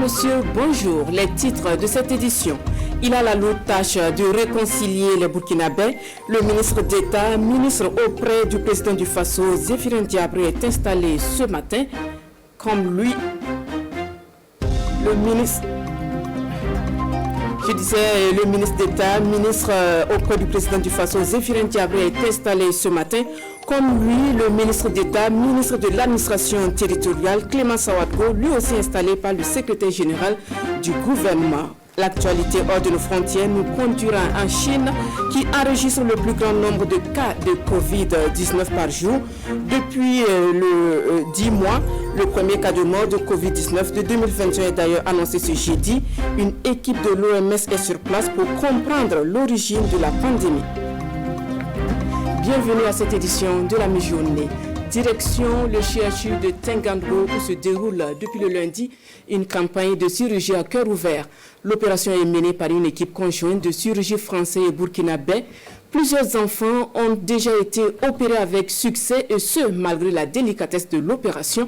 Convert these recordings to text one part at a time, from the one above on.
messieurs, bonjour. Les titres de cette édition. Il a la lourde tâche de réconcilier les Burkinabés. Le ministre d'État, ministre auprès du président du Faso, Zéphirin Diabré, est installé ce matin. Comme lui, le ministre d'État, ministre auprès du président du Faso, Zéphirin Diabré, est installé ce matin. Comme lui, le ministre d'État, ministre de l'administration territoriale, Clément Sawadgo, lui aussi installé par le secrétaire général du gouvernement. L'actualité hors de nos frontières nous conduira en Chine qui enregistre le plus grand nombre de cas de Covid-19 par jour. Depuis le 10 mois, le premier cas de mort de Covid-19 de 2021 est d'ailleurs annoncé ce jeudi. Une équipe de l'OMS est sur place pour comprendre l'origine de la pandémie. Bienvenue à cette édition de la mi-journée. Direction le CHU de Tengandro où se déroule depuis le lundi une campagne de chirurgie à cœur ouvert. L'opération est menée par une équipe conjointe de chirurgie français et burkinabé. Plusieurs enfants ont déjà été opérés avec succès et ce, malgré la délicatesse de l'opération.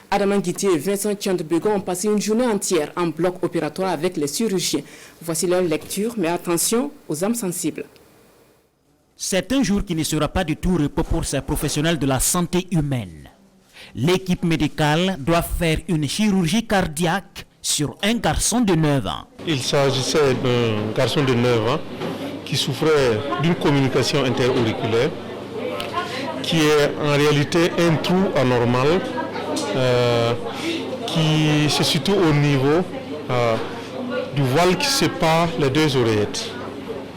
Adaman Guiti et Vincent Tchandbegon ont passé une journée entière en bloc opératoire avec les chirurgiens. Voici leur lecture, mais attention aux âmes sensibles. C'est un jour qui ne sera pas du tout repos pour ces professionnels de la santé humaine. L'équipe médicale doit faire une chirurgie cardiaque sur un garçon de 9 ans. Il s'agissait d'un garçon de 9 ans qui souffrait d'une communication interauriculaire qui est en réalité un trou anormal qui se situe au niveau du voile qui sépare les deux oreillettes.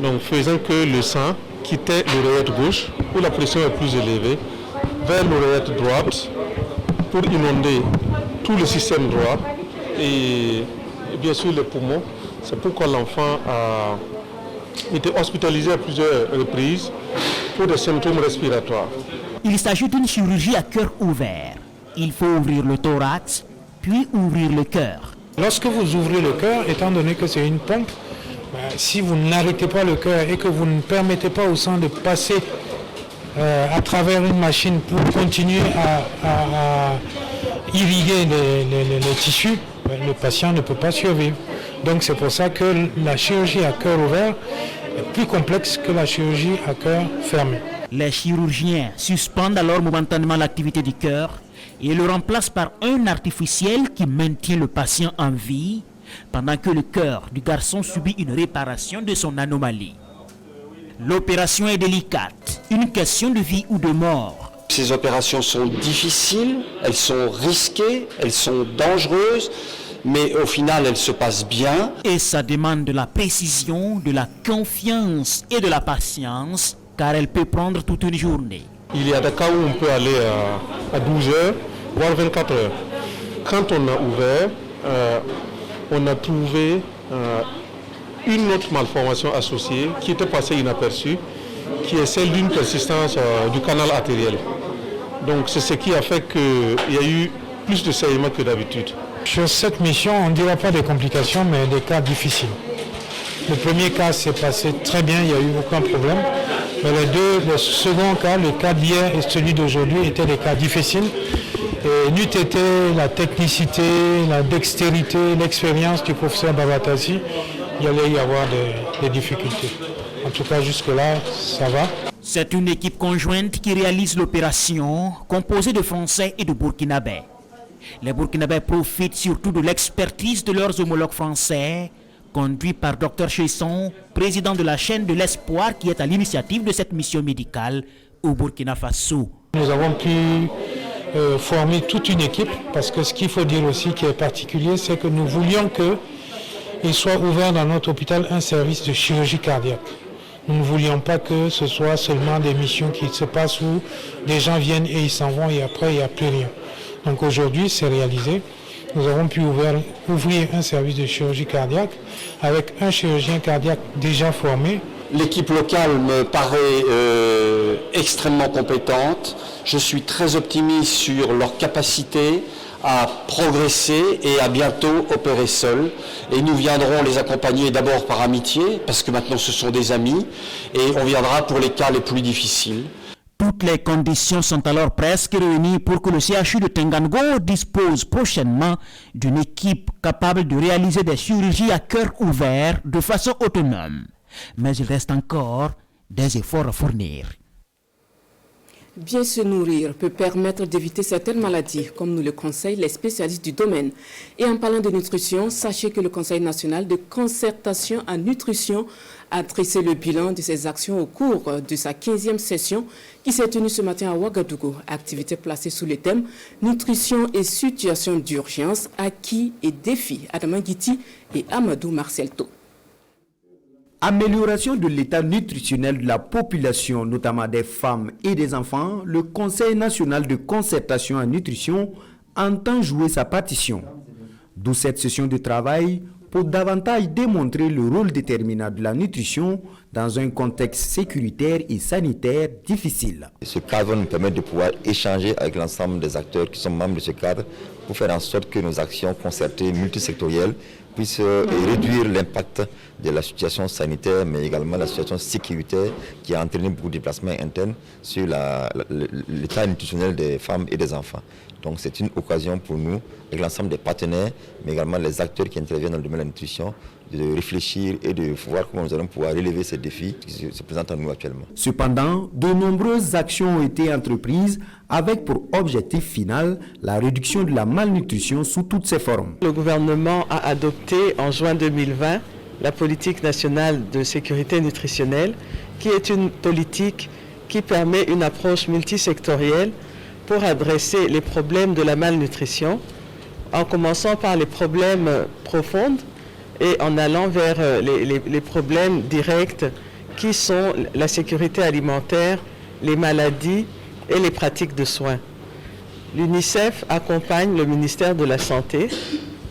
Donc faisant que le sang quittait l'oreillette gauche où la pression est plus élevée vers l'oreillette droite pour inonder tout le système droit et bien sûr les poumons. C'est pourquoi l'enfant a été hospitalisé à plusieurs reprises pour des symptômes respiratoires. Il s'agit d'une chirurgie à cœur ouvert. Il faut ouvrir le thorax, puis ouvrir le cœur. Lorsque vous ouvrez le cœur, étant donné que c'est une pompe, si vous n'arrêtez pas le cœur et que vous ne permettez pas au sang de passer à travers une machine pour continuer à irriguer les tissus, le patient ne peut pas survivre. Donc c'est pour ça que la chirurgie à cœur ouvert est plus complexe que la chirurgie à cœur fermé. Les chirurgiens suspendent alors momentanément l'activité du cœur et le remplacent par un artificiel qui maintient le patient en vie pendant que le cœur du garçon subit une réparation de son anomalie. L'opération est délicate, une question de vie ou de mort. Ces opérations sont difficiles, elles sont risquées, elles sont dangereuses, mais au final elles se passent bien. Et ça demande de la précision, de la confiance et de la patience, car elle peut prendre toute une journée. Il y a des cas où on peut aller à 12 heures, voire 24 heures. Quand on a ouvert, on a trouvé une autre malformation associée qui était passée inaperçue, qui est celle d'une persistance du canal artériel. Donc c'est ce qui a fait qu'il y a eu plus de saignements que d'habitude. Sur cette mission, on ne dira pas des complications, mais des cas difficiles. Le premier cas s'est passé très bien, il n'y a eu aucun problème. Mais le second cas, le cas d'hier et celui d'aujourd'hui, étaient des cas difficiles. Et n'eût été la technicité, la dextérité, l'expérience du professeur Babatasi, il y allait y avoir des difficultés. En tout cas, jusque-là, ça va. C'est une équipe conjointe qui réalise l'opération, composée de Français et de Burkinabés. Les Burkinabés profitent surtout de l'expertise de leurs homologues français, conduits par Dr Chesson, président de la chaîne de l'Espoir qui est à l'initiative de cette mission médicale au Burkina Faso. Nous avons pu former toute une équipe, parce que ce qu'il faut dire aussi qui est particulier, c'est que nous voulions qu'il soit ouvert dans notre hôpital un service de chirurgie cardiaque. Nous ne voulions pas que ce soit seulement des missions qui se passent où des gens viennent et ils s'en vont et après il n'y a plus rien. Donc aujourd'hui c'est réalisé. Nous avons pu ouvrir un service de chirurgie cardiaque avec un chirurgien cardiaque déjà formé. L'équipe locale me paraît extrêmement compétente. Je suis très optimiste sur leur capacité à progresser et à bientôt opérer seuls. Et nous viendrons les accompagner d'abord par amitié, parce que maintenant ce sont des amis, et on viendra pour les cas les plus difficiles. Tout Toutes les conditions sont alors presque réunies pour que le CHU de Tengango dispose prochainement d'une équipe capable de réaliser des chirurgies à cœur ouvert de façon autonome. Mais il reste encore des efforts à fournir. Bien se nourrir peut permettre d'éviter certaines maladies, comme nous le conseillent les spécialistes du domaine. Et en parlant de nutrition, sachez que le Conseil national de concertation en nutrition a dressé le bilan de ses actions au cours de sa 15e session qui s'est tenue ce matin à Ouagadougou. Activité placée sous le thème Nutrition et situation d'urgence, acquis et défis. Adama Guiti et Amadou Marcelto. Amélioration de l'état nutritionnel de la population, notamment des femmes et des enfants, le Conseil national de concertation en nutrition entend jouer sa partition. D'où cette session de travail pour davantage démontrer le rôle déterminant de la nutrition dans un contexte sécuritaire et sanitaire difficile. Ce cadre nous permet de pouvoir échanger avec l'ensemble des acteurs qui sont membres de ce cadre pour faire en sorte que nos actions concertées multisectorielles puissent réduire l'impact de la situation sanitaire, mais également la situation sécuritaire qui a entraîné beaucoup de déplacements internes sur l'état nutritionnel des femmes et des enfants. Donc c'est une occasion pour nous, avec l'ensemble des partenaires, mais également les acteurs qui interviennent dans le domaine de la nutrition, de réfléchir et de voir comment nous allons pouvoir relever ces défis qui se présentent à nous actuellement. Cependant, de nombreuses actions ont été entreprises avec pour objectif final la réduction de la malnutrition sous toutes ses formes. Le gouvernement a adopté en juin 2020 la politique nationale de sécurité nutritionnelle, qui est une politique qui permet une approche multisectorielle pour adresser les problèmes de la malnutrition, en commençant par les problèmes profonds et en allant vers les problèmes directs qui sont la sécurité alimentaire, les maladies et les pratiques de soins. L'UNICEF accompagne le ministère de la Santé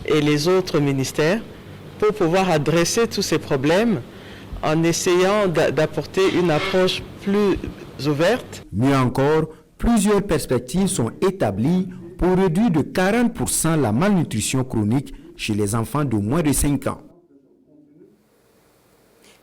et les autres ministères pour pouvoir adresser tous ces problèmes en essayant d'apporter une approche plus ouverte. Mieux encore, plusieurs perspectives sont établies pour réduire de 40% la malnutrition chronique chez les enfants de moins de 5 ans.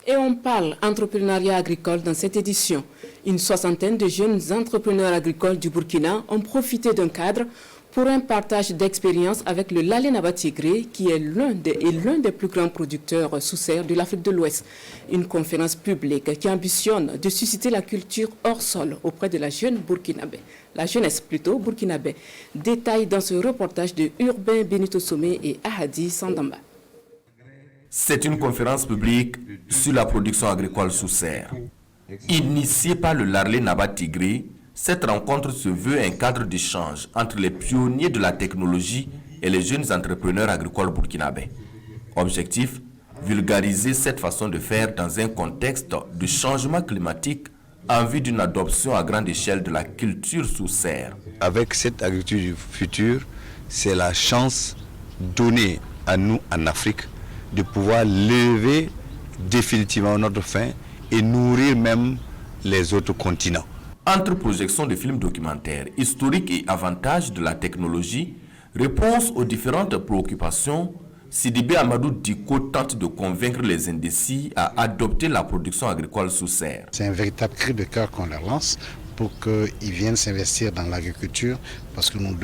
Et on parle entrepreneuriat agricole dans cette édition. Une soixantaine de jeunes entrepreneurs agricoles du Burkina ont profité d'un cadre pour un partage d'expérience avec le Lalé Naba Tigré, qui est l'un des plus grands producteurs sous serre de l'Afrique de l'Ouest. Une conférence publique qui ambitionne de susciter la culture hors sol auprès de la jeunesse burkinabé. Détail dans ce reportage de Urbain Benito Somé et Ahadi Sandamba. C'est une conférence publique sur la production agricole sous serre. Initiée par le Lalé Naba Tigré, cette rencontre se veut un cadre d'échange entre les pionniers de la technologie et les jeunes entrepreneurs agricoles burkinabés. Objectif, vulgariser cette façon de faire dans un contexte de changement climatique en vue d'une adoption à grande échelle de la culture sous serre. Avec cette agriculture du futur, c'est la chance donnée à nous en Afrique de pouvoir lever définitivement notre faim et nourrir même les autres continents. Entre projections de films documentaires, historiques et avantages de la technologie, réponse aux différentes préoccupations, Sidibé Amadou Diko tente de convaincre les indécis à adopter la production agricole sous serre. C'est un véritable cri de cœur qu'on leur lance pour qu'ils viennent s'investir dans l'agriculture, parce que nous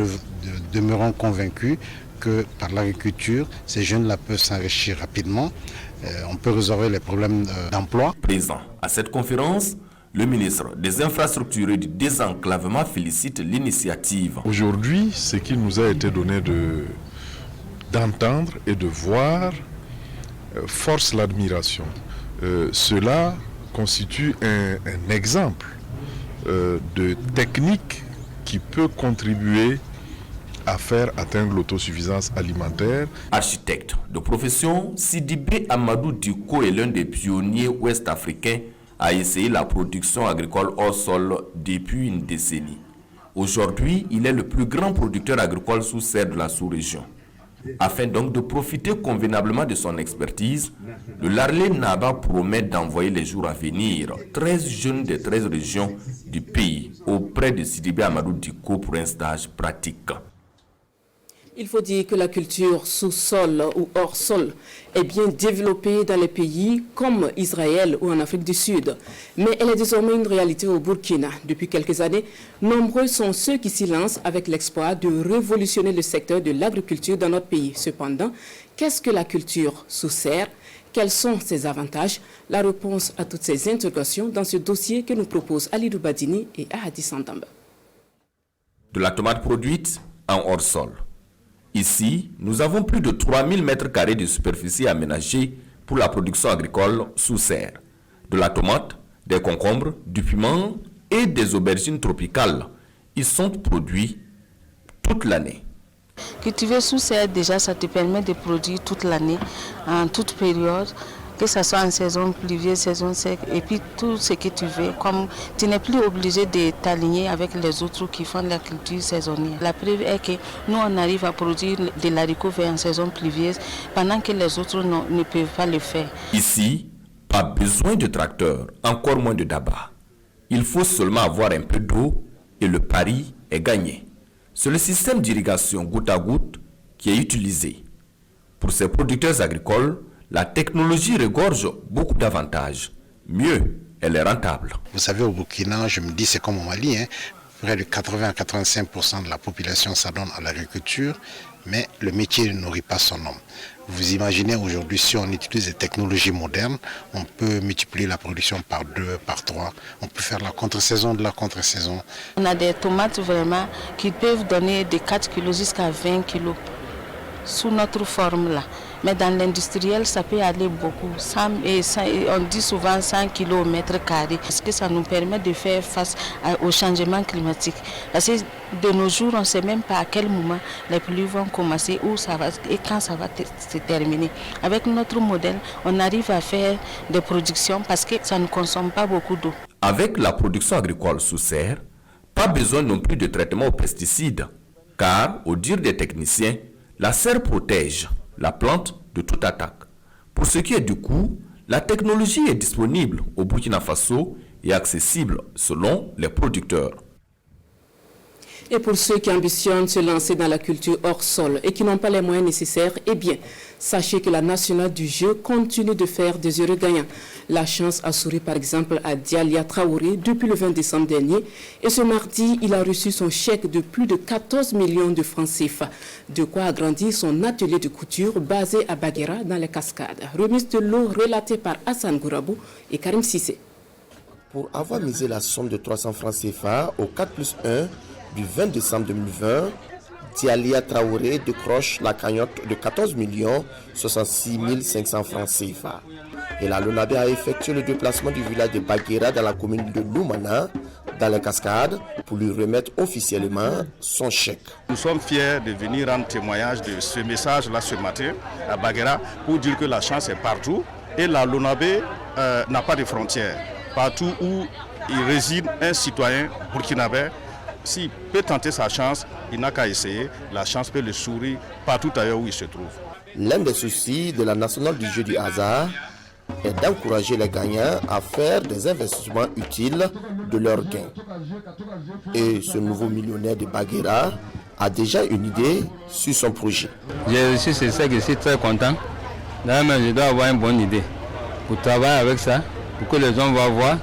demeurons convaincus que par l'agriculture, ces jeunes-là peuvent s'enrichir rapidement, on peut résoudre les problèmes d'emploi. Présent à cette conférence, le ministre des Infrastructures et du Désenclavement félicite l'initiative. Aujourd'hui, ce qui nous a été donné d'entendre et de voir force l'admiration. Cela constitue un exemple de technique qui peut contribuer à faire atteindre l'autosuffisance alimentaire. Architecte de profession, Sidibé Amadou Diko est l'un des pionniers ouest-africains à essayer la production agricole hors sol depuis une décennie. Aujourd'hui, il est le plus grand producteur agricole sous serre de la sous-région. Afin donc de profiter convenablement de son expertise, le Lalé Naba promet d'envoyer les jours à venir 13 jeunes des 13 régions du pays auprès de Sidibé Amadou Diko pour un stage pratique. Il faut dire que la culture sous-sol ou hors-sol est bien développée dans les pays comme Israël ou en Afrique du Sud. Mais elle est désormais une réalité au Burkina. Depuis quelques années, nombreux sont ceux qui s'y lancent avec l'espoir de révolutionner le secteur de l'agriculture dans notre pays. Cependant, qu'est-ce que la culture sous serre? Quels sont ses avantages? La réponse à toutes ces interrogations dans ce dossier que nous proposent Alidou Badini et Ahadi Santamba. De la tomate produite en hors-sol. Ici, nous avons plus de 3000 m² de superficie aménagée pour la production agricole sous serre. De la tomate, des concombres, du piment et des aubergines tropicales. Ils sont produits toute l'année. Cultiver sous serre, déjà, ça te permet de produire toute l'année, en toute période, que ce soit en saison pluvieuse, saison sec, et puis tout ce que tu veux. Comme tu n'es plus obligé de t'aligner avec les autres qui font la culture saisonnière. La preuve est que nous, on arrive à produire de l'haricot vert en saison pluvieuse, pendant que les autres ne peuvent pas le faire. Ici, pas besoin de tracteur, encore moins de daba. Il faut seulement avoir un peu d'eau et le pari est gagné. C'est le système d'irrigation goutte à goutte qui est utilisé. Pour ces producteurs agricoles, la technologie regorge beaucoup d'avantages. Mieux, elle est rentable. Vous savez, au Burkina, je me dis, c'est comme au Mali, près de 80 à 85% de la population s'adonne à l'agriculture, mais le métier ne nourrit pas son homme. Vous imaginez aujourd'hui, si on utilise des technologies modernes, on peut multiplier la production par 2, par 3. On peut faire la contre-saison de la contre-saison. On a des tomates vraiment qui peuvent donner de 4 kg jusqu'à 20 kg sous notre forme là. Mais dans l'industriel, ça peut aller beaucoup. On dit souvent 100 kg au mètre carré. Parce que ça nous permet de faire face au changement climatique. Parce que de nos jours, on ne sait même pas à quel moment les pluies vont commencer, où ça va et quand ça va se terminer. Avec notre modèle, on arrive à faire des productions parce que ça ne consomme pas beaucoup d'eau. Avec la production agricole sous serre, pas besoin non plus de traitement aux pesticides. Car, au dire des techniciens, la serre protège la plante de toute attaque. Pour ce qui est du coût, la technologie est disponible au Burkina Faso et accessible selon les producteurs. Et pour ceux qui ambitionnent se lancer dans la culture hors sol et qui n'ont pas les moyens nécessaires, eh bien, sachez que la nationale du jeu continue de faire des heureux gagnants. La chance a souri par exemple à Dialia Traoré depuis le 20 décembre dernier. Et ce mardi, il a reçu son chèque de plus de 14 millions de francs CFA. De quoi agrandir son atelier de couture basé à Baguera dans les Cascades. Remise de l'eau relatée par Hassan Gourabou et Karim Sissé. Pour avoir misé la somme de 300 francs CFA au 4+1 du 20 décembre 2020, Dialia Traoré décroche la cagnotte de 14 66 500 francs CFA. Et la LONABE a effectué le déplacement du village de Baguera dans la commune de Loumana, dans les Cascades, pour lui remettre officiellement son chèque. Nous sommes fiers de venir rendre témoignage de ce message-là ce matin à Baguera pour dire que la chance est partout et la LONABE n'a pas de frontières. Partout où il réside un citoyen burkinabé, s'il peut tenter sa chance, il n'a qu'à essayer. La chance peut le sourire partout ailleurs où il se trouve. L'un des soucis de la nationale du jeu du hasard est d'encourager les gagnants à faire des investissements utiles de leurs gains. Et ce nouveau millionnaire de Baguera a déjà une idée sur son projet. J'ai reçu ce chèque, je suis très content. D'ailleurs, je dois avoir une bonne idée pour travailler avec ça, pour que les gens vont voir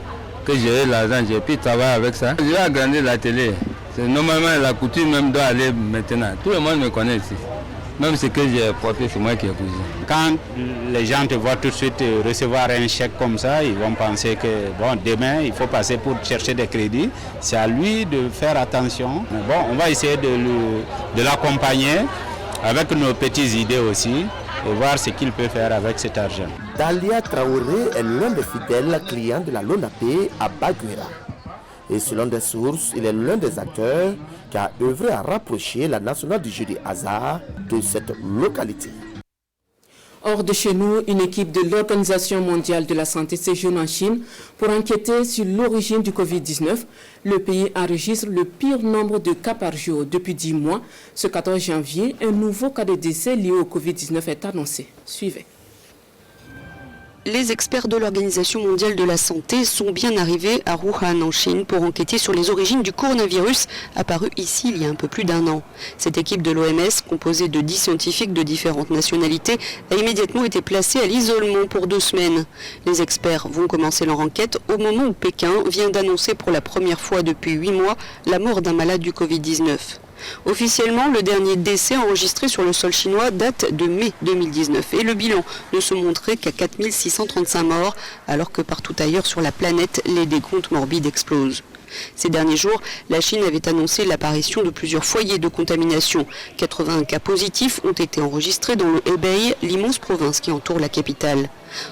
que j'ai l'argent, j'ai pu travailler avec ça. Je vais agrandir la télé. Normalement, la couture même doit aller maintenant. Tout le monde me connaît ici. Même ce que j'ai porté, c'est moi qui ai cousu. Quand les gens te voient tout de suite recevoir un chèque comme ça, ils vont penser que bon, demain, il faut passer pour chercher des crédits. C'est à lui de faire attention. Mais bon, on va essayer de l'accompagner avec nos petites idées aussi et voir ce qu'il peut faire avec cet argent. Dalia Traoré est l'un des fidèles clients de la LONABE à Baguera. Et selon des sources, il est l'un des acteurs qui a œuvré à rapprocher la nationale du jeu du hasard de cette localité. Hors de chez nous, une équipe de l'Organisation mondiale de la santé séjourne en Chine pour enquêter sur l'origine du Covid-19. Le pays enregistre le pire nombre de cas par jour depuis 10 mois. Ce 14 janvier, un nouveau cas de décès lié au Covid-19 est annoncé. Suivez. Les experts de l'Organisation mondiale de la santé sont bien arrivés à Wuhan en Chine pour enquêter sur les origines du coronavirus apparu ici il y a un peu plus d'un an. Cette équipe de l'OMS, composée de 10 scientifiques de différentes nationalités, a immédiatement été placée à l'isolement pour 2 semaines. Les experts vont commencer leur enquête au moment où Pékin vient d'annoncer pour la première fois depuis 8 mois la mort d'un malade du Covid-19. Officiellement, le dernier décès enregistré sur le sol chinois date de mai 2019 et le bilan ne se montrait qu'à 4635 morts, alors que partout ailleurs sur la planète, les décomptes morbides explosent. Ces derniers jours, la Chine avait annoncé l'apparition de plusieurs foyers de contamination. 81 cas positifs ont été enregistrés dans le Hebei, l'immense province qui entoure la capitale.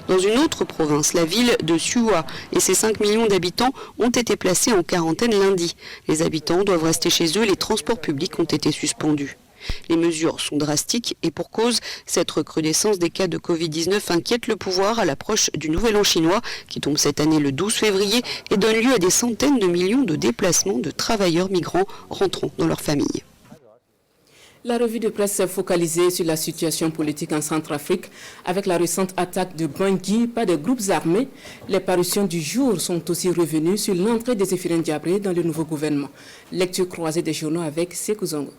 Dans une autre province, la ville de Suwa et ses 5 millions d'habitants ont été placés en quarantaine lundi. Les habitants doivent rester chez eux, les transports publics ont été suspendus. Les mesures sont drastiques et pour cause, cette recrudescence des cas de Covid-19 inquiète le pouvoir à l'approche du Nouvel An chinois qui tombe cette année le 12 février et donne lieu à des centaines de millions de déplacements de travailleurs migrants rentrant dans leur famille. La revue de presse s'est focalisée sur la situation politique en Centrafrique avec la récente attaque de Bangui par des groupes armés. Les parutions du jour sont aussi revenues sur l'entrée des Zéphirine Diabré dans le nouveau gouvernement. Lecture croisée des journaux avec Sékou Zongo.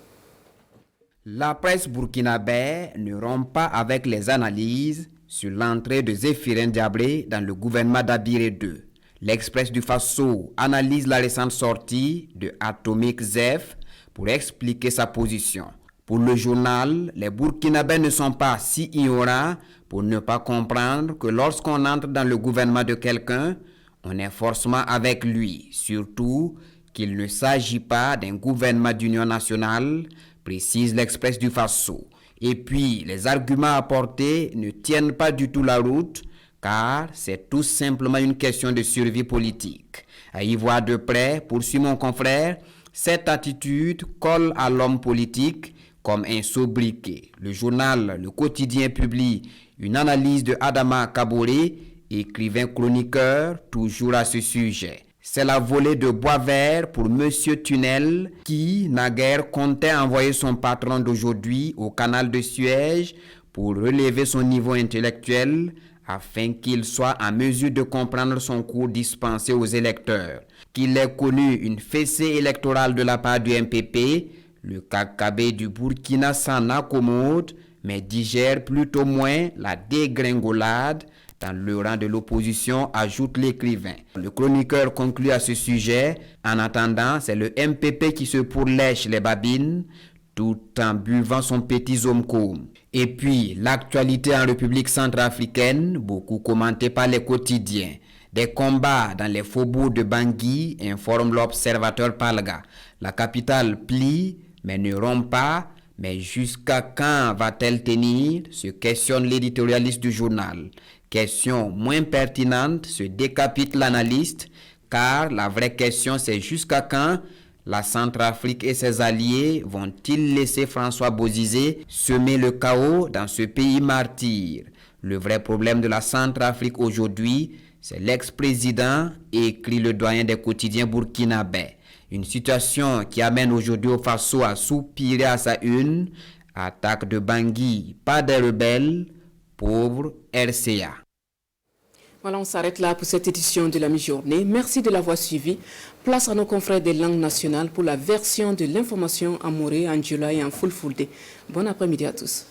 La presse burkinabé ne rompt pas avec les analyses sur l'entrée de Zéphirine Diabré dans le gouvernement d'Abiré II. L'Express du Faso analyse la récente sortie de Atomic Zef pour expliquer sa position. Pour le journal, les Burkinabés ne sont pas si ignorants pour ne pas comprendre que lorsqu'on entre dans le gouvernement de quelqu'un, on est forcément avec lui, surtout qu'il ne s'agit pas d'un gouvernement d'union nationale, précise l'Express du Faso. Et puis, les arguments apportés ne tiennent pas du tout la route, car c'est tout simplement une question de survie politique. À y voir de près, poursuit mon confrère, cette attitude colle à l'homme politique comme un sobriquet. Le journal Le Quotidien publie une analyse de Adama Kaboré, écrivain chroniqueur, toujours à ce sujet. C'est la volée de bois vert pour Monsieur Tunnel qui, naguère, comptait envoyer son patron d'aujourd'hui au canal de Suez pour relever son niveau intellectuel afin qu'il soit en mesure de comprendre son cours dispensé aux électeurs. Qu'il ait connu une fessée électorale de la part du MPP, le Kakabé du Burkina s'en accommode, mais digère plutôt moins la dégringolade dans le rang de l'opposition, ajoute l'écrivain. Le chroniqueur conclut à ce sujet, en attendant, c'est le MPP qui se pourlèche les babines, tout en buvant son petit zomkoum. Et puis, l'actualité en République centrafricaine, beaucoup commentée par les quotidiens. Des combats dans les faubourgs de Bangui, informe l'observateur Palga. La capitale plie, mais ne rompt pas. Mais jusqu'à quand va-t-elle tenir, se questionne l'éditorialiste du journal. Question moins pertinente, se décapite l'analyste, car la vraie question c'est jusqu'à quand la Centrafrique et ses alliés vont-ils laisser François Bozizé semer le chaos dans ce pays martyr? Le vrai problème de la Centrafrique aujourd'hui, c'est l'ex-président, écrit le doyen des quotidiens burkinabés. Une situation qui amène aujourd'hui au Faso à soupirer à sa une. Attaque de Bangui, pas des rebelles, pauvre RCA. Voilà, on s'arrête là pour cette édition de la mi-journée. Merci de l'avoir suivi. Place à nos confrères des langues nationales pour la version de l'information en Moré, en Djoula et en Fulfulde. Bon après-midi à tous.